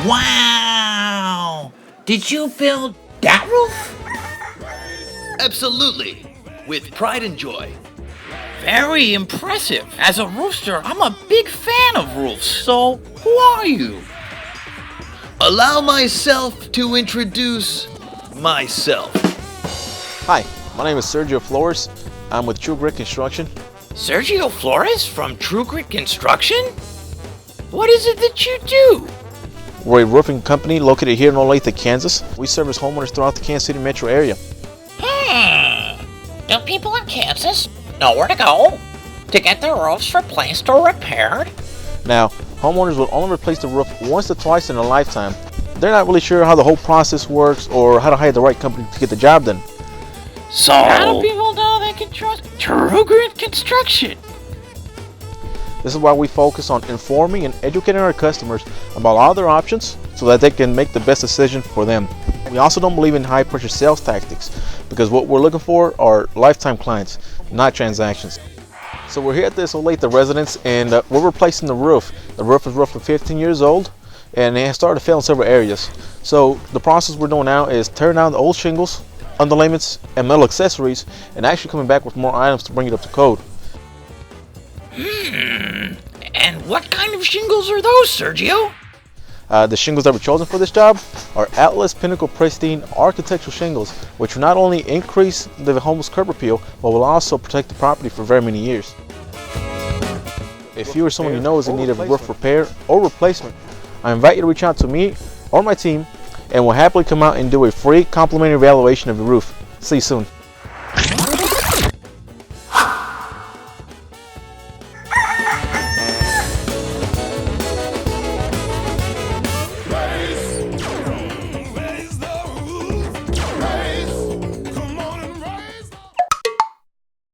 Wow! Did you build that roof? Absolutely, with pride and joy. Very impressive. As a rooster, I'm a big fan of roofs. So, who are you? Allow myself to introduce myself. Hi, my name is Sergio Flores. I'm with True Grit Construction. Sergio Flores from True Grit Construction? What is it that you do? We're a roofing company located here in Olathe, Kansas. We service homeowners throughout the Kansas City metro area. Do people in Kansas know where to go to get their roofs replaced or repaired? Now, homeowners will only replace the roof once or twice in a lifetime. They're not really sure how the whole process works or how to hire the right company to get the job done. So, how do people know they can trust True Grit Construction? This is why we focus on informing and educating our customers about all their options so that they can make the best decision for them. We also don't believe in high pressure sales tactics because what we're looking for are lifetime clients, not transactions. So we're here at this Olathe residence and we're replacing the roof. The roof is roughly 15 years old and it has started to fail in several areas. So the process we're doing now is tearing down the old shingles, underlayments, and metal accessories and actually coming back with more items to bring it up to code. And what kind of shingles are those, Sergio? The shingles that were chosen for this job are Atlas Pinnacle Pristine architectural shingles, which will not only increase the home's curb appeal, but will also protect the property for very many years. If you or someone you know is in need of roof repair or replacement, I invite you to reach out to me or my team, and we'll happily come out and do a free complimentary evaluation of your roof. See you soon.